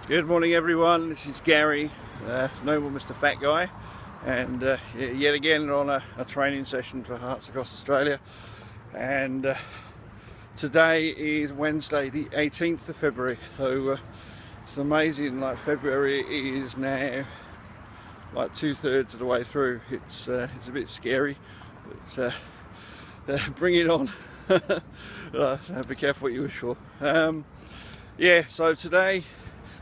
Good morning everyone, this is Gary, no more Mr. Fat Guy, and yet again on a training session for Hearts Across Australia. And today is Wednesday the 18th of February, so it's amazing, like February is now like 2/3 of the way through. It's a bit scary, but bring it on. Be careful what you wish for. Yeah, so today,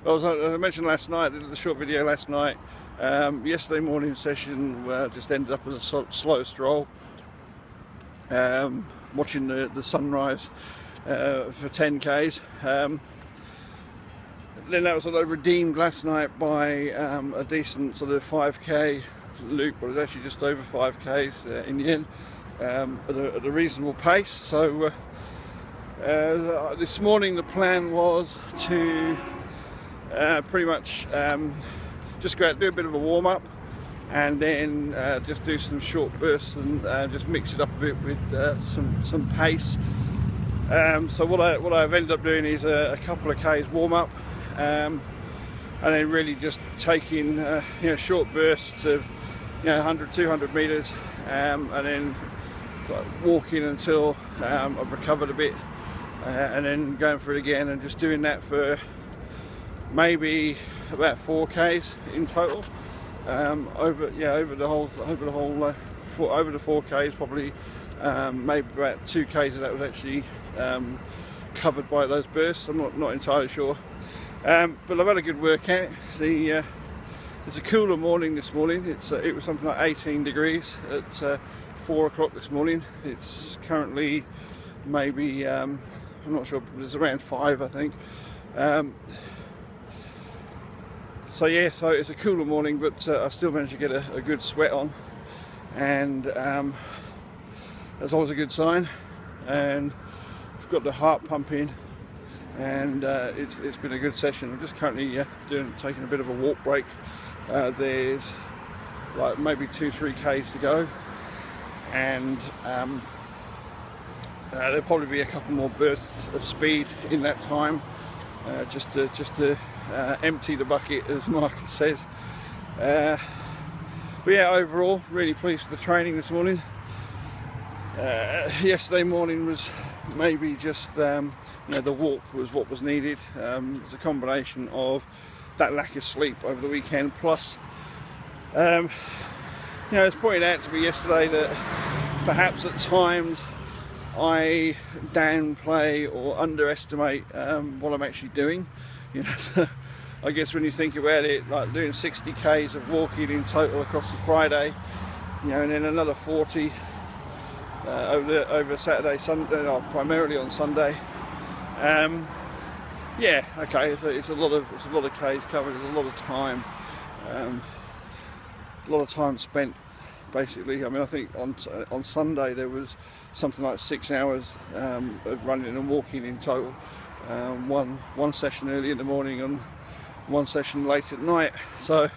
as I mentioned last night, I did the short video last night. Yesterday morning session just ended up as a slow stroll, watching the sunrise for 10Ks. Then that was sort of redeemed last night by a decent sort of 5K loop, but it was actually just over 5Ks in the end, at a reasonable pace. So this morning the plan was to pretty much just go out and do a bit of a warm-up, and then just do some short bursts and just mix it up a bit with some pace. So what I've ended up doing is a couple of Ks warm-up, and then really just taking short bursts of 100, 200 meters, and then walking until I've recovered a bit, and then going for it again, and just doing that for maybe about 4Ks in total, over the 4Ks, probably maybe about 2Ks of that was actually covered by those bursts. I'm not entirely sure, but I've had a good workout. It's a cooler morning this morning. It was something like 18 degrees at 4 o'clock this morning. It's currently maybe I'm not sure, but it's around 5, I think. So yeah, so it's a cooler morning, but I still managed to get a good sweat on, and that's always a good sign. And I've got the heart pumping, and it's been a good session. I'm just currently taking a bit of a walk break. There's like maybe 2-3 Ks to go, and there'll probably be a couple more bursts of speed in that time, just to empty the bucket, as Marcus says. But yeah, overall really pleased with the training this morning. Yesterday morning was maybe just the walk was what was needed. It's a combination of that lack of sleep over the weekend, plus it's pointed out to me yesterday that perhaps at times I downplay or underestimate what I'm actually doing. So I guess when you think about it, like doing 60 Ks of walking in total across the Friday, and then another 40 over Saturday, Sunday, primarily on Sunday. Yeah, okay, so it's a lot of Ks covered. There's a lot of time spent. Basically, I mean, I think on Sunday there was something like 6 hours of running and walking in total. One session early in the morning and one session late at night. So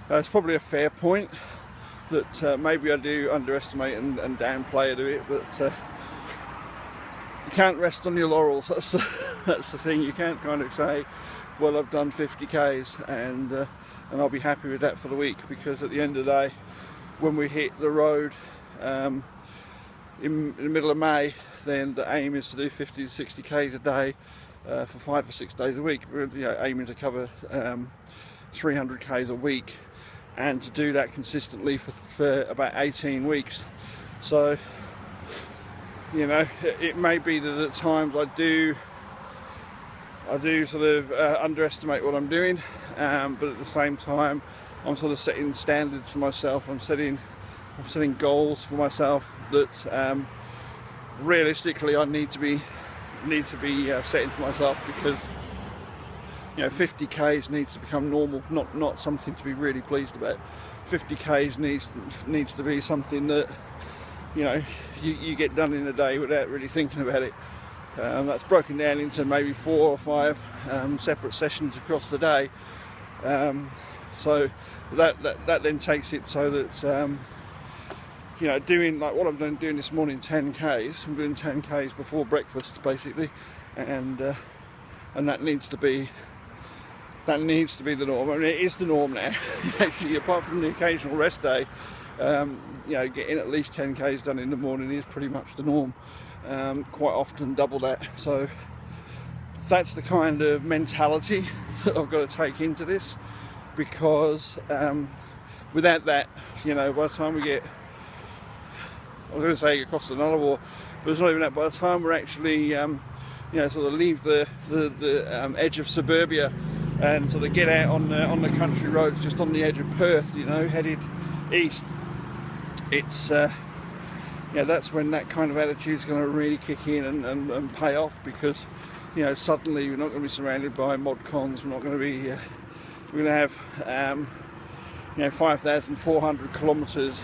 it's probably a fair point that maybe I do underestimate and downplay it a bit, but you can't rest on your laurels. That's the thing. You can't kind of say, well, I've done 50 Ks and I'll be happy with that for the week, because at the end of the day, when we hit the road in the middle of May, then the aim is to do 50 to 60 Ks a day for 5 or 6 days a week. We're aiming to cover 300 Ks a week, and to do that consistently for about 18 weeks. So it may be that at times I do sort of underestimate what I'm doing, but at the same time I'm sort of setting standards for myself. I'm setting goals for myself that realistically I need to be setting for myself, because 50 Ks needs to become normal, not something to be really pleased about. 50 Ks needs to be something that you get done in a day without really thinking about it. That's broken down into maybe 4 or 5 separate sessions across the day. So that then takes it so that doing like what I'm doing this morning, 10 Ks. I'm doing 10 Ks before breakfast basically, and that needs to be that needs to be the norm. I mean, it is the norm now. Actually, apart from the occasional rest day, you know, getting at least 10Ks done in the morning is pretty much the norm. Quite often double that. So that's the kind of mentality that I've got to take into this, because without that, you know, by the time we get, I was going to say across the Nullarbor, but it's not even that. By the time we're actually, you know, sort of leave the edge of suburbia and sort of get out on the country roads just on the edge of Perth, you know, headed east, it's yeah, that's when that kind of attitude is going to really kick in and pay off, because, you know, suddenly we're not going to be surrounded by mod cons. We're not going to be we're going to have you know, 5,400 kilometres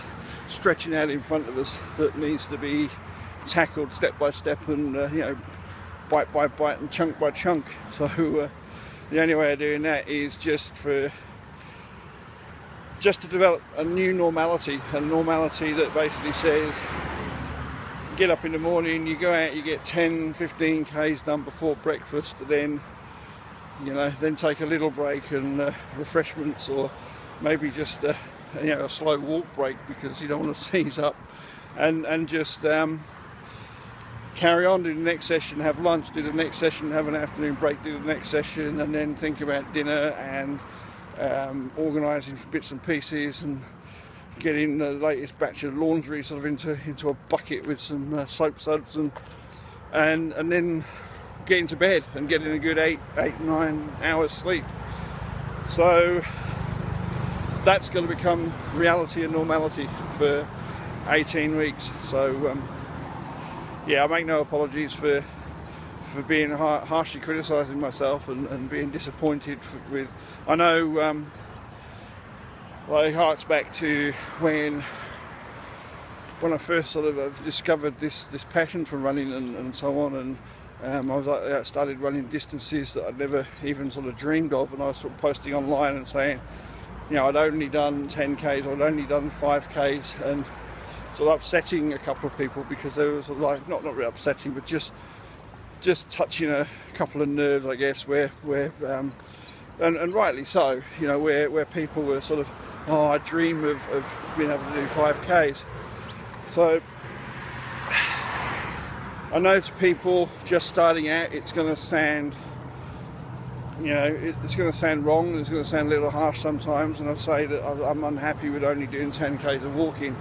stretching out in front of us that needs to be tackled step by step and you know, bite by bite and chunk by chunk. So the only way of doing that is just to develop a new normality, a normality that basically says, get up in the morning, you go out, you get 10-15 Ks done before breakfast, then, you know, then take a little break and refreshments, or maybe just you know, a slow walk break because you don't want to seize up, and just carry on, do the next session, have lunch, do the next session, have an afternoon break, do the next session, and then think about dinner and organising bits and pieces, and getting the latest batch of laundry sort of into a bucket with some soap suds, and then getting to bed and getting a good 8-9 hours sleep. So that's going to become reality and normality for 18 weeks. So yeah, I make no apologies for being harshly criticising myself and being disappointed with. I know well, it harks back to when I first sort of discovered this passion for running and so on, and I started running distances that I'd never even sort of dreamed of, and I was sort of posting online and saying, you know, I'd only done 10Ks, or I'd only done 5Ks, and sort of upsetting a couple of people, because they were sort of like, not really upsetting, but just touching a couple of nerves, I guess, where and rightly so, you know, where people were sort of, oh, I dream of being able to do 5Ks. So I know to people just starting out, it's going to sound, you know, it's going to sound wrong, and it's going to sound a little harsh sometimes, and I say that I'm unhappy with only doing 10Ks of walking,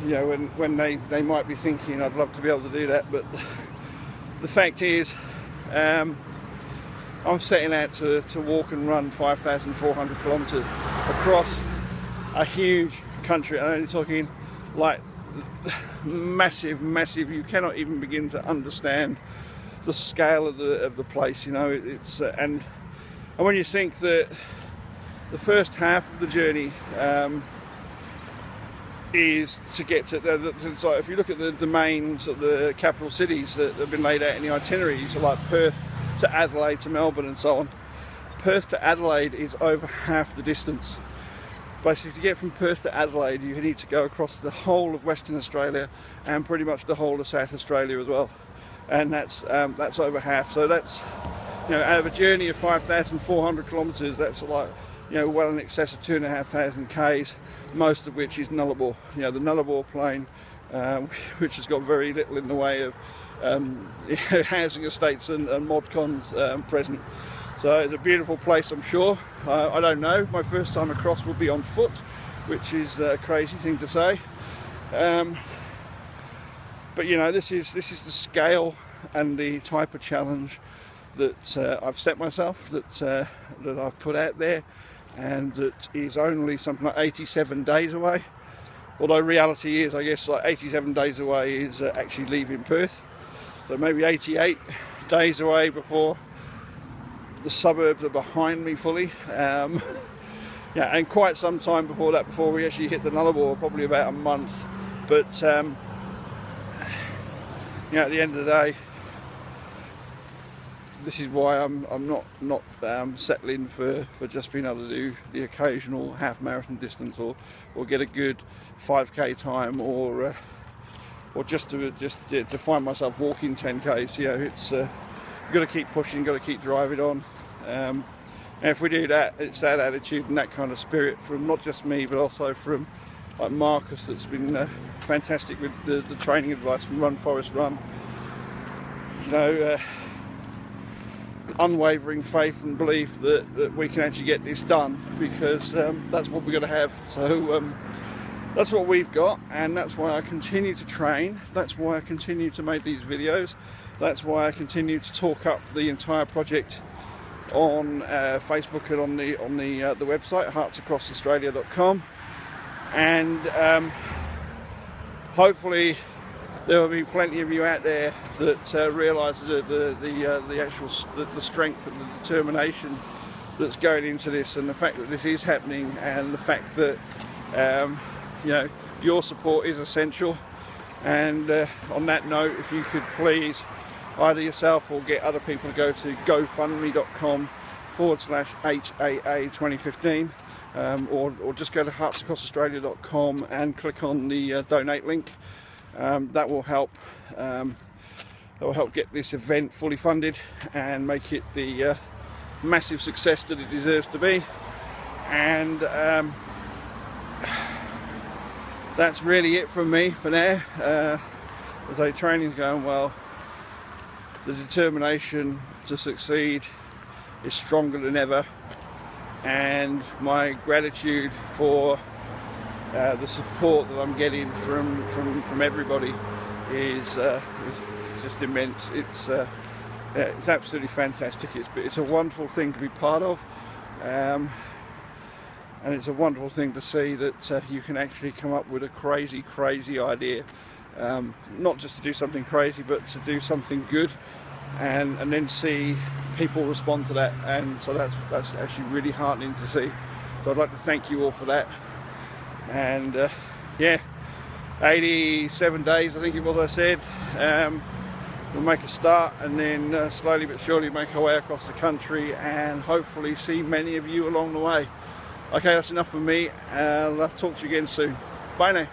you know, when they might be thinking, I'd love to be able to do that, but the fact is, I'm setting out to walk and run 5,400 kilometres across a huge country. I'm only talking like massive, you cannot even begin to understand the scale of the place, you know. It's and when you think that the first half of the journey is to get to, so if you look at the main sort of the capital cities that have been laid out in the itineraries, so like Perth to Adelaide to Melbourne and so on. Perth to Adelaide is over half the distance. Basically, to get from Perth to Adelaide, you need to go across the whole of Western Australia and pretty much the whole of South Australia as well, and that's over half. So that's, you know, out of a journey of 5,400 kilometres, that's like, you know, well in excess of 2,500 Ks, most of which is Nullarbor. You know, the Nullarbor plain, which has got very little in the way of housing estates and mod cons present. So it's a beautiful place, I'm sure. I don't know, my first time across will be on foot, which is a crazy thing to say. But you know, this is the scale and the type of challenge that I've set myself, that I've put out there, and that is only something like 87 days away. Although reality is, I guess, like 87 days away is actually leaving Perth. So maybe 88 days away before the suburbs are behind me fully. Yeah, and quite some time before that, before we actually hit the Nullarbor, probably about a month. But you know, at the end of the day, this is why I'm not settling for just being able to do the occasional half marathon distance, or get a good 5K time, or just to find myself walking 10Ks. You know, it's you've got to keep pushing, got to keep driving on. And if we do that, it's that attitude and that kind of spirit from not just me, but also from like Marcus, that's been fantastic with the training advice from Run Forest Run. You know, unwavering faith and belief that we can actually get this done, because that's what we've got to have. So that's what we've got, and that's why I continue to train. That's why I continue to make these videos. That's why I continue to talk up the entire project on Facebook and on the website heartsacrossaustralia.com. And hopefully there will be plenty of you out there that realise the strength and the determination that's going into this, and the fact that this is happening, and the fact that you know, your support is essential. And on that note, if you could please either yourself or get other people to go to gofundme.com/HAA 2015, or just go to heartsacrossaustralia.com and click on the donate link. That will help. That will help get this event fully funded and make it the massive success that it deserves to be. And that's really it from me for now. As the training's going well, the determination to succeed is stronger than ever, and my gratitude for the support that I'm getting from everybody is just immense. It's absolutely fantastic. It's a wonderful thing to be part of. And it's a wonderful thing to see that you can actually come up with a crazy idea, not just to do something crazy, but to do something good, and then see people respond to that. And so that's actually really heartening to see. So I'd like to thank you all for that. And yeah, 87 days I think it was, I said. We'll make a start, and then slowly but surely make our way across the country, and hopefully see many of you along the way. Okay, that's enough for me. I'll talk to you again soon. Bye now.